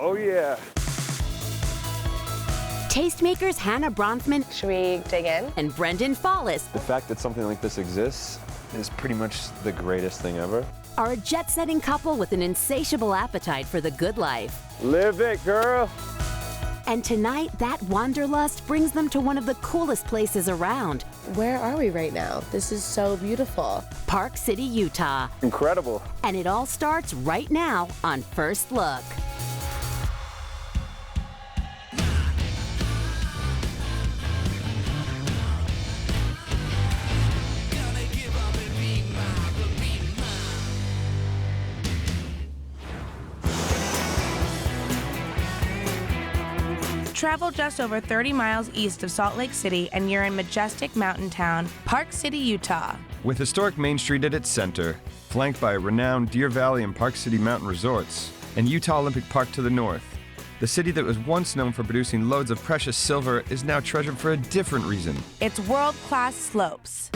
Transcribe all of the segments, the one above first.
Oh, yeah. Tastemakers Hannah Bronfman Should we dig in? and Brendan Fallis The fact that something like this exists is pretty much the greatest thing ever. are a jet-setting couple with an insatiable appetite for the good life. Live it, girl. And tonight, that wanderlust brings them to one of the coolest places around, Where are we right now? This is so beautiful. Park City, Utah. Incredible. And it all starts right now on First Look. Travel just over 30 miles east of Salt Lake City and you're in majestic mountain town, Park City, Utah. With historic Main Street at its center, flanked by renowned Deer Valley and Park City mountain resorts, and Utah Olympic Park to the north, the city that was once known for producing loads of precious silver is now treasured for a different reason. It's world-class slopes.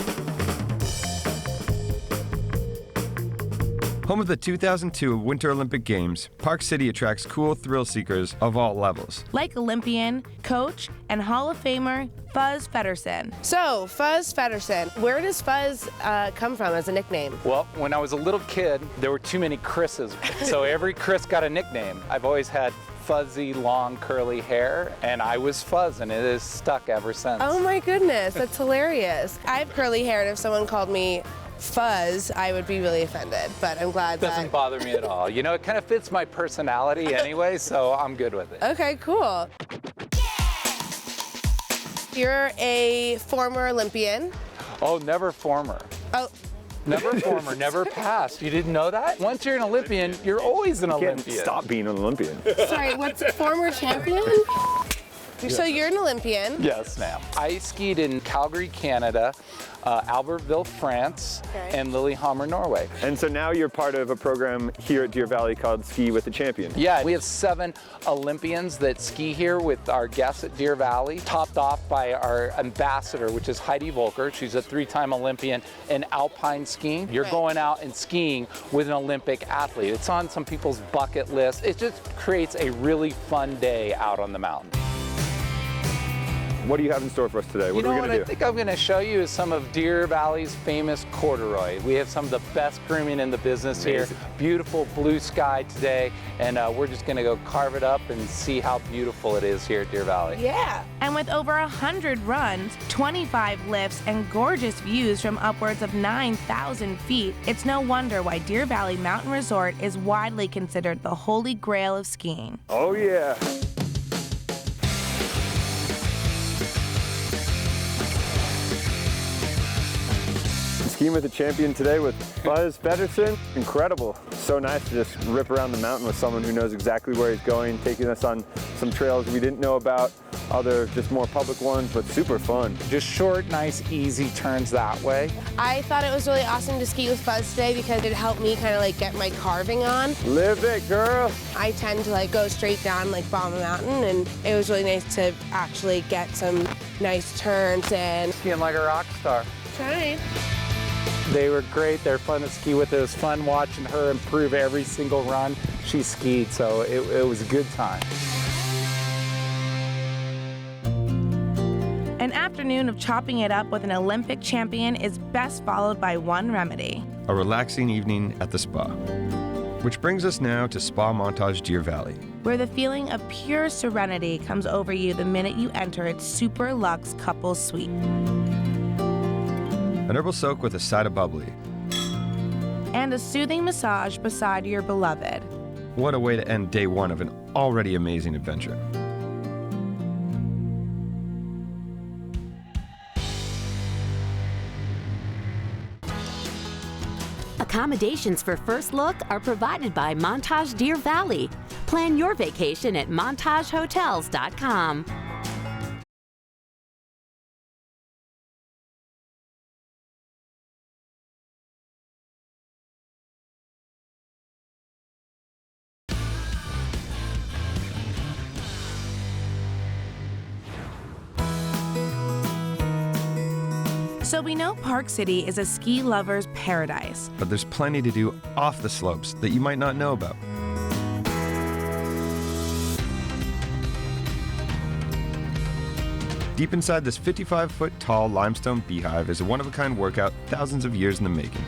Home of the 2002 Winter Olympic Games, Park City attracts cool thrill seekers of all levels. Like Olympian, coach, and Hall of Famer Fuzz Feddersen. So, Fuzz Feddersen, where does Fuzz come from as a nickname? Well, when I was a little kid, there were too many Chris's, so every Chris got a nickname. I've always had fuzzy, long, curly hair, and I was Fuzz, and it has stuck ever since. Oh my goodness, that's hilarious. I have curly hair, and if someone called me Fuzz, I would be really offended, but I'm glad that... Doesn't bother me at all. You know, it kind of fits my personality anyway, so I'm good with it. Okay, cool. You're a former Olympian. Oh, never former. Oh, Never former, never past. You didn't know that? Once you're an Olympian, you're always an You can't Olympian. stop being an Olympian. sorry, what's former champion? So you're an Olympian. Yes, ma'am. I skied in Calgary, Canada, Albertville, France, Okay. and Lillehammer, Norway. And so now you're part of a program here at Deer Valley called Ski with the Champion. Yeah, we have 7 Olympians that ski here with our guests at Deer Valley, topped off by our ambassador, which is Heidi Volker. She's a 3-time Olympian in alpine skiing. You're Right. going out and skiing with an Olympic athlete. It's on some people's bucket list. It just creates a really fun day out on the mountain. What do you have in store for us today? What You are know we what going I to do? think I'm going to show you is some of Deer Valley's famous corduroy. We have some of the best grooming in the business Amazing. here. Beautiful blue sky today, and we're just going to go carve it up and see how beautiful it is here at Deer Valley. Yeah. And with over 100 runs, 25 lifts, and gorgeous views from upwards of 9,000 feet, it's no wonder why Deer Valley Mountain Resort is widely considered the holy grail of skiing. Oh, yeah. Skiing with the Champion today with Fuzz Feddersen. Incredible. So nice to just rip around the mountain with someone who knows exactly where he's going, taking us on some trails we didn't know about, other just more public ones, but super fun. Just short, nice, easy turns that way. I thought it was really awesome to ski with Fuzz today because it helped me kind of like get my carving on. Live it, girl. I tend to like go straight down like bomb a mountain, and it was really nice to actually get some nice turns and Skiing like a rock star. try. They were great. They're fun to ski with. It was fun watching her improve every single run she skied, so it was a good time. An afternoon of chopping it up with an Olympic champion is best followed by one remedy. A relaxing evening at the spa. Which brings us now to Spa Montage Deer Valley. Where the feeling of pure serenity comes over you the minute you enter its super luxe couples suite. An herbal soak with a side of bubbly. And a soothing massage beside your beloved. What a way to end day 1 of an already amazing adventure. Accommodations for First Look are provided by Montage Deer Valley. Plan your vacation at montagehotels.com. So we know Park City is a ski lover's paradise. But there's plenty to do off the slopes that you might not know about. Deep inside this 55-foot tall limestone beehive is a one-of-a-kind workout thousands of years in the making.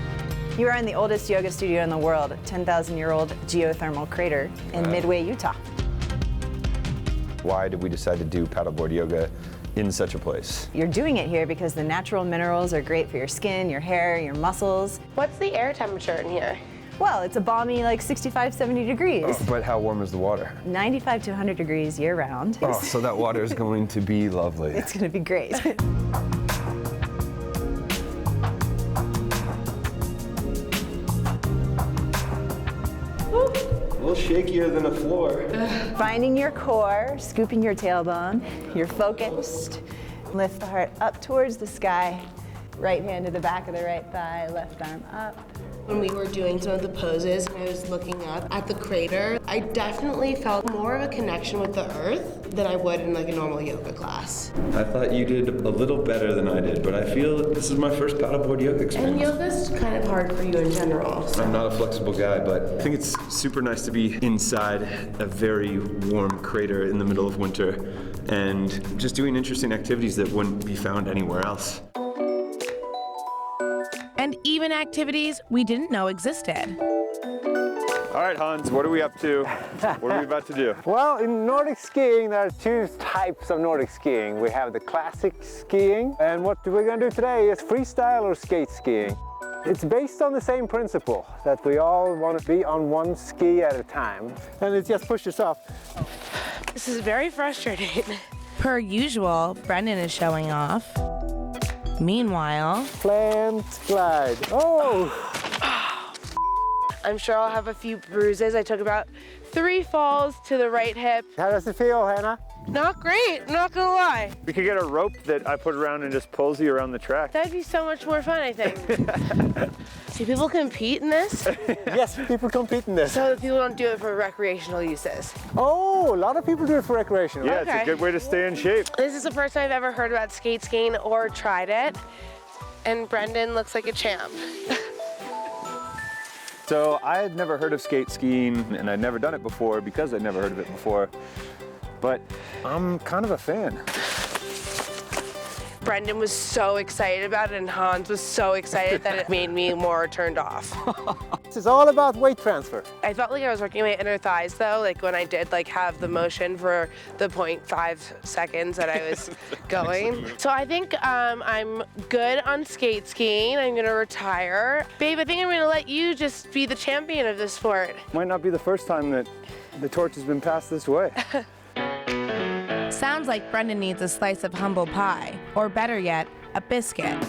You are in the oldest yoga studio in the world, 10,000-year-old geothermal crater in Midway, Utah. Why did we decide to do paddleboard yoga in such a place? You're doing it here because the natural minerals are great for your skin, your hair, your muscles. What's the air temperature in here? Well, it's a balmy like 65, 70 degrees. Oh, but how warm is the water? 95 to 100 degrees year-round. Oh, so that water is going to be lovely. It's going to be great. A little shakier than a floor. Finding your core, scooping your tailbone, you're focused. Lift the heart up towards the sky. Right hand to the back of the right thigh, left arm up. When we were doing some of the poses and I was looking up at the crater, I definitely felt more of a connection with the earth than I would in like a normal yoga class. I thought you did a little better than I did, but I feel this is my first paddleboard yoga experience. And yoga's kind of hard for you in general. So. I'm not a flexible guy, but I think it's super nice to be inside a very warm crater in the middle of winter and just doing interesting activities that wouldn't be found anywhere else. And even activities we didn't know existed. All right, Hans, what are we up to? What are we about to do? Well, in Nordic skiing, there are two types of Nordic skiing. We have the classic skiing, and what we're going to do today is freestyle or skate skiing. It's based on the same principle, that we all want to be on one ski at a time. And it just pushes off. This is very frustrating. Per usual, Brendan is showing off. Meanwhile, Plant glide. Oh! I'm sure I'll have a few bruises. I took about 3 falls to the right hip. How does it feel, Hannah? Not great, not gonna lie. We could get a rope that I put around and just pulls you around the track. That'd be so much more fun, I think. Do people compete in this? Yes, people compete in this. So that people don't do it for recreational uses. Oh, a lot of people do it for recreational. Yeah, it's a good way to stay in shape. This is the first time I've ever heard about skate skiing or tried it. And Brendan looks like a champ. So I had never heard of skate skiing, and I'd never done it before because I'd never heard of it before. But I'm kind of a fan. Brendan was so excited about it, and Hans was so excited that it made me more turned off. This is all about weight transfer. I felt like I was working my inner thighs though, like when I did like have the motion for the 0.5 seconds that I was going. So I think I'm good on skate skiing. I'm gonna retire. Babe, I think I'm gonna let you just be the champion of this sport. Might not be the first time that the torch has been passed this way. sounds like Brendan needs a slice of humble pie, or better yet, a biscuit.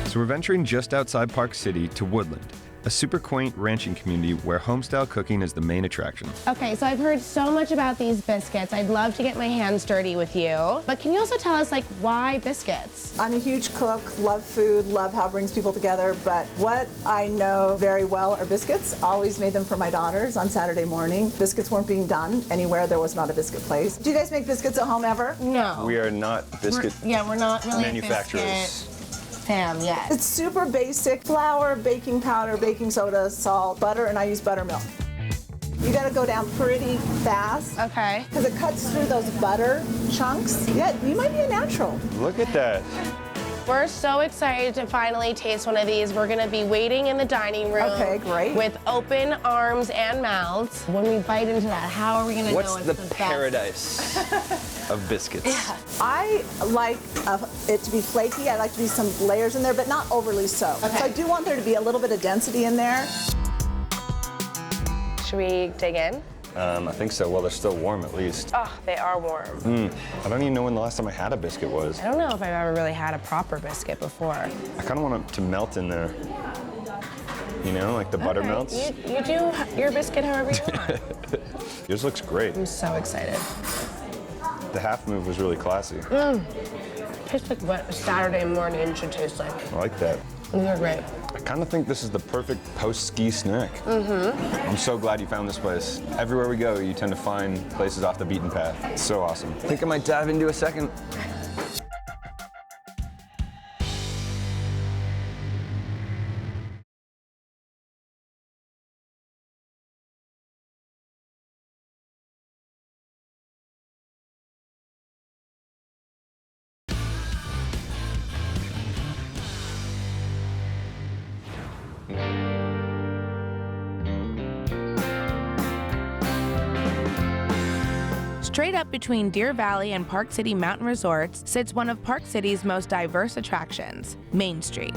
So we're venturing just outside Park City to Woodland, a super quaint ranching community where homestyle cooking is the main attraction. Okay, so I've heard so much about these biscuits. I'd love to get my hands dirty with you. But can you also tell us, like, why biscuits? I'm a huge cook, love food, love how it brings people together, but what I know very well are biscuits. Always made them for my daughters on Saturday morning. Biscuits weren't being done anywhere there was not a biscuit place. Do you guys make biscuits at home ever? No. We are not biscuit we're not really manufacturers. Fam, yes. It's super basic. Flour, baking powder, baking soda, salt, butter, and I use buttermilk. You gotta go down pretty fast. Okay. Because it cuts through those butter chunks. Yeah, you might be a natural. Look at that. We're so excited to finally taste one of these. We're gonna be waiting in the dining room. Okay, great. With open arms and mouths. When we bite into that, how are we gonna know it's the best? Paradise of biscuits? Yeah. I like it to be flaky. I like to be some layers in there, but not overly so. Okay. So I do want there to be a little bit of density in there. Should we dig in? I think so. Well, they're still warm at least. Oh, they are warm. I don't even know when the last time I had a biscuit was. I don't know if I've ever really had a proper biscuit before. I kind of want it to melt in there. You know, like the butter melts. You do your biscuit however you want. Yours looks great. I'm so excited. The half move was really classy. Tastes like what a Saturday morning should taste like. I like that. These are great. I kind of think this is the perfect post-ski snack. I'm so glad you found this place. Everywhere we go, you tend to find places off the beaten path. It's so awesome. I think I might dive into a second. Straight up between Deer Valley and Park City Mountain Resorts sits one of Park City's most diverse attractions, Main Street.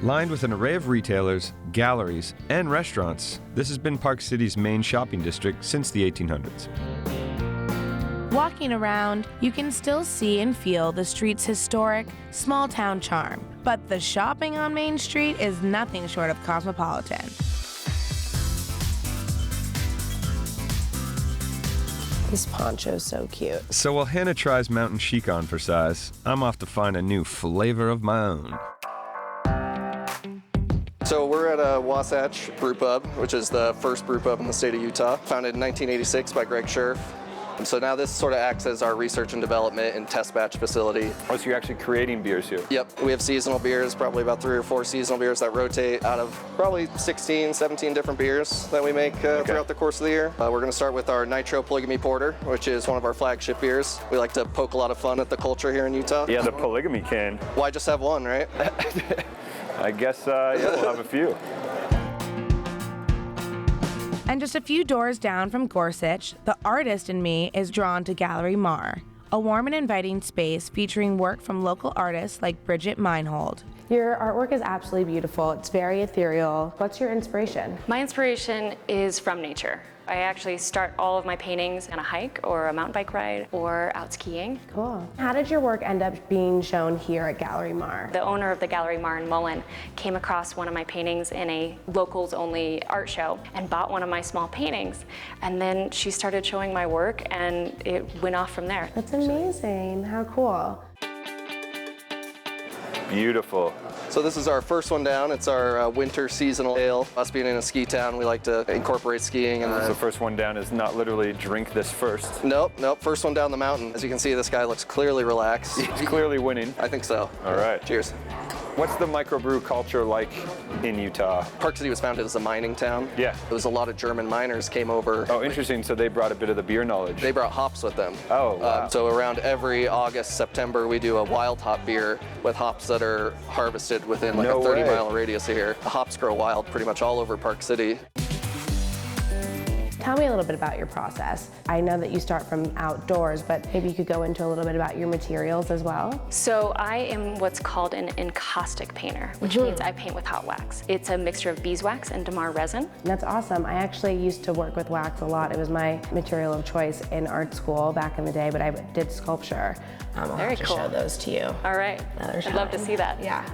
Lined with an array of retailers, galleries, and restaurants, this has been Park City's main shopping district since the 1800s. Walking around, you can still see and feel the street's historic, small-town charm. But the shopping on Main Street is nothing short of cosmopolitan. This poncho's so cute. So while Hannah tries mountain chic on for size, I'm off to find a new flavor of my own. So we're at Wasatch Brew Pub, which is the first brew pub in the state of Utah, founded in 1986 by Greg Scherf. And so now this sort of acts as our research and development and test batch facility. Oh, so you're actually creating beers here? Yep, we have seasonal beers, probably about 3 or 4 seasonal beers that rotate out of probably 16, 17 different beers that we make throughout the course of the year. We're gonna start with our Nitro Polygamy Porter, which is one of our flagship beers. We like to poke a lot of fun at the culture here in Utah. Yeah, the Polygamy can. Why just have one, right? I guess, yeah, we'll have a few. And just a few doors down from Gorsuch, the artist in me is drawn to Gallery Mar, a warm and inviting space featuring work from local artists like Bridget Meinhold. Your artwork is absolutely beautiful. It's very ethereal. What's your inspiration? My inspiration is from nature. I actually start all of my paintings on a hike or a mountain bike ride or out skiing. Cool. How did your work end up being shown here at Gallery Mar? The owner of the Gallery Mar in Mullen came across one of my paintings in a locals-only art show and bought one of my small paintings. And then she started showing my work and it went off from there. That's amazing. How cool. Beautiful. So this is our first one down. It's our winter seasonal ale. Us being in a ski town, we like to incorporate skiing. And the first one down is not literally drink this first. Nope, first one down the mountain. As you can see, this guy looks clearly relaxed. He's clearly winning. I think so. All right. Cheers. What's the microbrew culture like in Utah? Park City was founded as a mining town. Yeah. It was a lot of German miners came over. Oh, interesting. So they brought a bit of the beer knowledge. They brought hops with them. Oh, wow. So around every August, September, we do a wild hop beer with hops that are harvested within like a 30-mile radius here. The hops grow wild pretty much all over Park City. Tell me a little bit about your process. I know that you start from outdoors, but maybe you could go into a little bit about your materials as well. So I am what's called an encaustic painter, which means I paint with hot wax. It's a mixture of beeswax and damar resin. That's awesome. I actually used to work with wax a lot. It was my material of choice in art school back in the day, but I did sculpture. I'll Very have to cool. show those to you. All right. I'd love to see that. Yeah.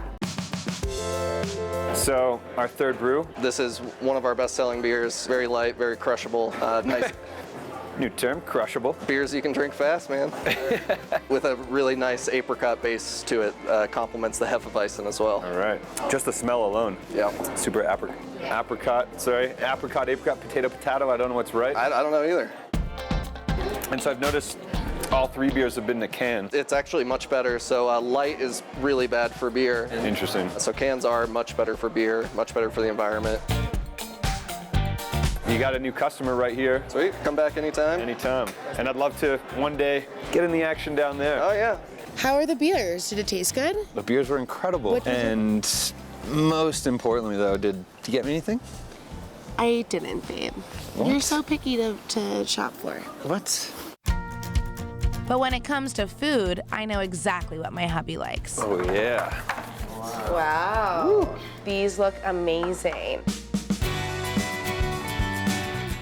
So our third brew. This is one of our best-selling beers. Very light, very crushable. Nice. New term, crushable. Beers you can drink fast, man. With a really nice apricot base to it. Complements the Hefeweizen as well. All right. Just the smell alone. Yeah. Super apricot, potato. I don't know what's right. I don't know either. And so I've noticed all 3 beers have been in a can. It's actually much better. So light is really bad for beer. Interesting. So cans are much better for beer, much better for the environment. You got a new customer right here. Sweet, come back anytime. Anytime. And I'd love to one day get in the action down there. Oh yeah. How are the beers? Did it taste good? The beers were incredible. And most importantly though, did you get me anything? I didn't, babe. What? You're so picky to shop for. What? But when it comes to food, I know exactly what my hubby likes. Oh yeah. Wow. Ooh. These look amazing.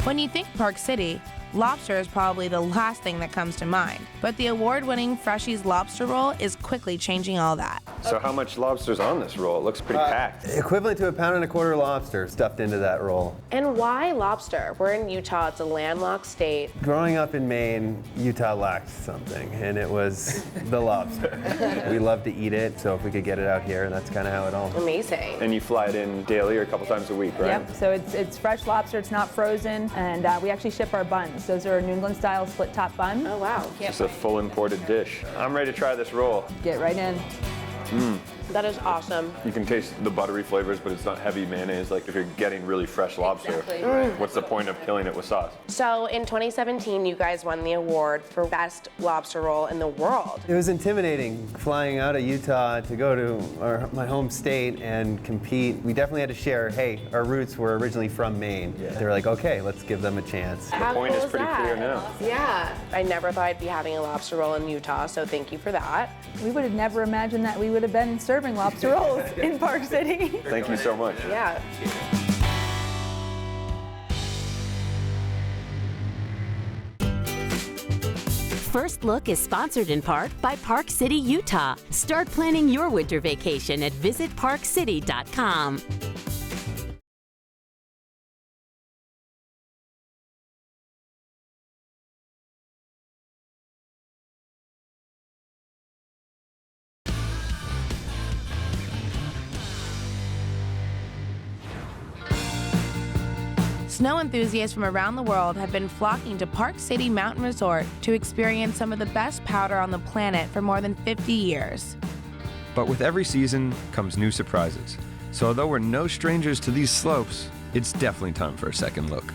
When you think Park City, lobster is probably the last thing that comes to mind. But the award-winning Freshies Lobster Roll is quickly changing all that. So how much lobster's on this roll? It looks pretty packed. Equivalent to 1.25 pounds lobster stuffed into that roll. And why lobster? We're in Utah. It's a landlocked state. Growing up in Maine, Utah lacked something, and it was the lobster. We love to eat it, so if we could get it out here, that's kind of how it all. Amazing. And you fly it in daily or a couple times a week, right? Yep, so it's fresh lobster, it's not frozen, and we actually ship our buns. Those are New England style split top bun. Oh wow. It's just a full imported dish. I'm ready to try this roll. Get right in. That is awesome. You can taste the buttery flavors, but it's not heavy mayonnaise. Like if you're getting really fresh lobster, what's the point of killing it with sauce? So in 2017, you guys won the award for best lobster roll in the world. It was intimidating flying out of Utah to go to my home state and compete. We definitely had to share, hey, our roots were originally from Maine. They were like, okay, let's give them a chance. The point is pretty clear now. Yeah. I never thought I'd be having a lobster roll in Utah, so thank you for that. We would have never imagined that we would have been serving lobster rolls in Park City. Thank you so much. Yeah. First Look is sponsored in part by Park City, Utah. Start planning your winter vacation at visitparkcity.com. Snow enthusiasts from around the world have been flocking to Park City Mountain Resort to experience some of the best powder on the planet for more than 50 years. But with every season comes new surprises. So although we're no strangers to these slopes, it's definitely time for a second look.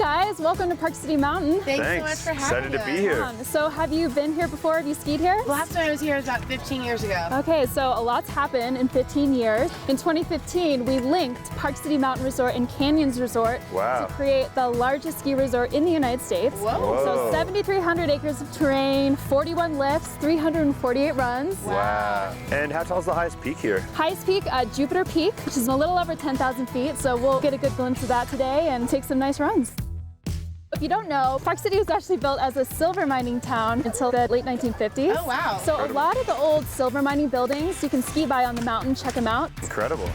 Hi guys, welcome to Park City Mountain. Thanks so much for having Excited to be here. So have you been here before? Have you skied here? Last time I was here was about 15 years ago. Okay, so a lot's happened in 15 years. In 2015, we linked Park City Mountain Resort and Canyons Resort to create the largest ski resort in the United States. Whoa. So 7,300 acres of terrain, 41 lifts, 348 runs. Wow. And how tall's the highest peak here? Highest peak, Jupiter Peak, which is a little over 10,000 feet. So we'll get a good glimpse of that today and take some nice runs. If you don't know, Park City was actually built as a silver mining town until the late 1950s. Oh, wow. So a lot of the old silver mining buildings you can ski by on the mountain, check them out. Incredible.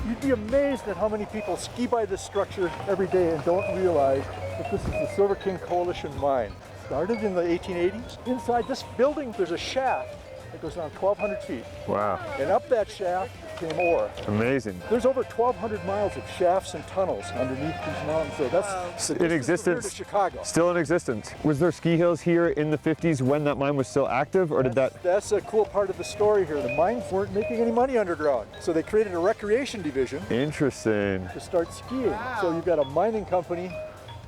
You'd be amazed at how many people ski by this structure every day and don't realize that this is the Silver King Coalition mine. Started in the 1880s. Inside this building, there's a shaft that goes down 1,200 feet. Wow. And up that shaft came ore. Amazing. There's over 1,200 miles of shafts and tunnels underneath these mountains. So that's In existence. To Chicago. Still in existence. Was there ski hills here in the 50s when that mine was still active, or did that? That's a cool part of the story here. The mines weren't making any money underground, so they created a recreation division. Interesting. To start skiing. Wow. So you've got a mining company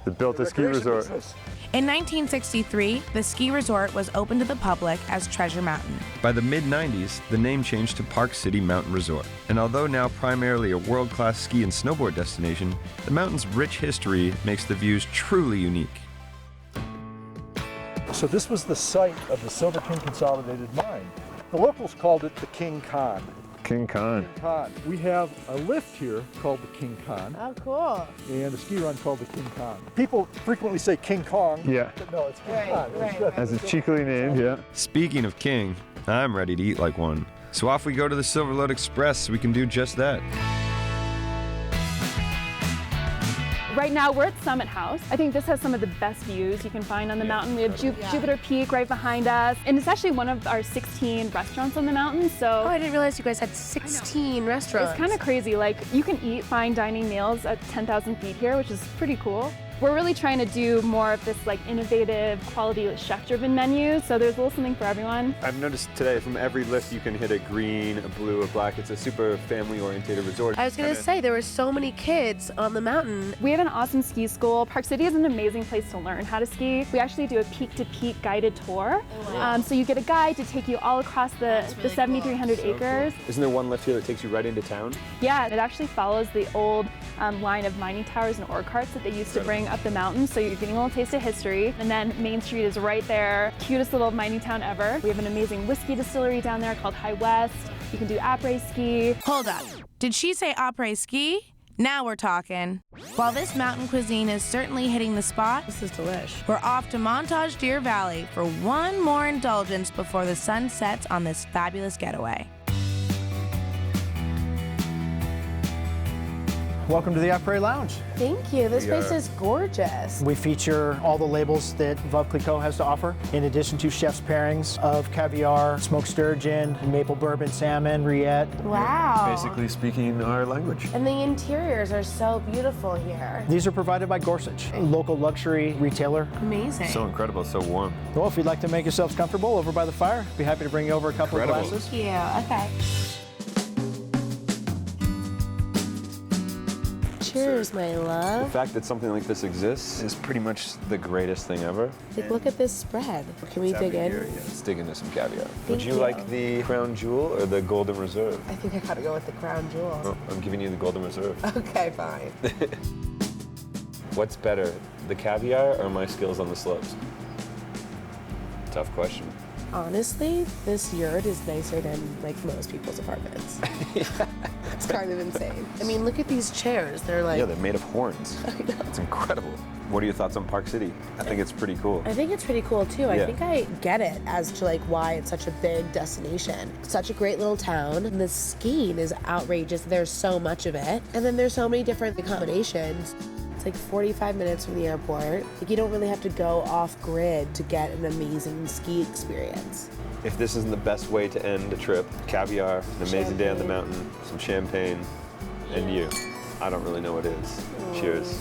that built a ski resort. Business. In 1963, the ski resort was open to the public as Treasure Mountain. By the mid-90s, the name changed to Park City Mountain Resort. And although now primarily a world-class ski and snowboard destination, the mountain's rich history makes the views truly unique. So this was the site of the Silver King Consolidated Mine. The locals called it the King Khan. King Khan. King Khan. We have a lift here called the King Khan. Oh, cool. And a ski run called the King Khan. People frequently say King Kong. Yeah. But no, it's King Khan. As it's cheekily named, yeah. Speaking of king, I'm ready to eat like one. So off we go to the Silver Lode Express so we can do just that. Right now we're at Summit House. I think this has some of the best views you can find on the mountain. We have Jupiter Peak right behind us, and it's actually one of our 16 restaurants on the mountain. So I didn't realize you guys had 16 restaurants. It's kind of crazy. Like you can eat fine dining meals at 10,000 feet here, which is pretty cool. We're really trying to do more of this like innovative, quality, chef-driven menu. So there's a little something for everyone. I've noticed today from every lift you can hit a green, a blue, a black. It's a super family-oriented resort. I was going to say, there were so many kids on the mountain. We have an awesome ski school. Park City is an amazing place to learn how to ski. We actually do a peak-to-peak guided tour. So you get a guide to take you all across the 7,300 acres. Cool. Isn't there one lift here that takes you right into town? Yeah, it actually follows the old line of mining towers and ore carts that they used to bring up the mountain, so you're getting a little taste of history. And then Main Street is right there. Cutest little mining town ever. We have an amazing whiskey distillery down there called High West. You can do après ski. Hold up. Did she say après ski? Now we're talking. While this mountain cuisine is certainly hitting the spot, this is delish. We're off to Montage Deer Valley for one more indulgence before the sun sets on this fabulous getaway. welcome to the Opry Lounge. Thank you. This place is gorgeous. We feature all the labels that Veuve Clicquot has to offer, in addition to chef's pairings of caviar, smoked sturgeon, maple bourbon salmon, rillette. Wow. Basically speaking our language. And the interiors are so beautiful here. These are provided by Gorsuch, a local luxury retailer. Amazing. So incredible, so warm. Well, if you'd like to make yourselves comfortable over by the fire, be happy to bring you over a couple of glasses. Thank you. Okay. Cheers, my The love. fact that something like this exists is pretty much the greatest thing ever. Like, look at this spread. Can we dig in? Let's dig into some caviar. Would Thank you you. like the Crown Jewel or the Golden Reserve? I think I gotta go with the crown jewel. Oh, I'm giving you the Golden Reserve. Okay, fine. What's better, the caviar or my skills on the slopes? Tough question. Honestly, this yurt is nicer than like most people's apartments. It's kind of insane. I mean, look at these chairs. They're like... Yeah, they're made of horns. I know. It's incredible. What are your thoughts on Park City? I think it's pretty cool. I think it's pretty cool too. Yeah. I think I get it as to like why it's such a big destination. Such a great little town. And the skiing is outrageous. There's so much of it. And then there's so many different accommodations. It's like 45 minutes from the airport. Like, you don't really have to go off grid to get an amazing ski experience. If this isn't the best way to end a trip, caviar, an amazing day on the mountain, some champagne, and you. I don't really know what is. Cheers.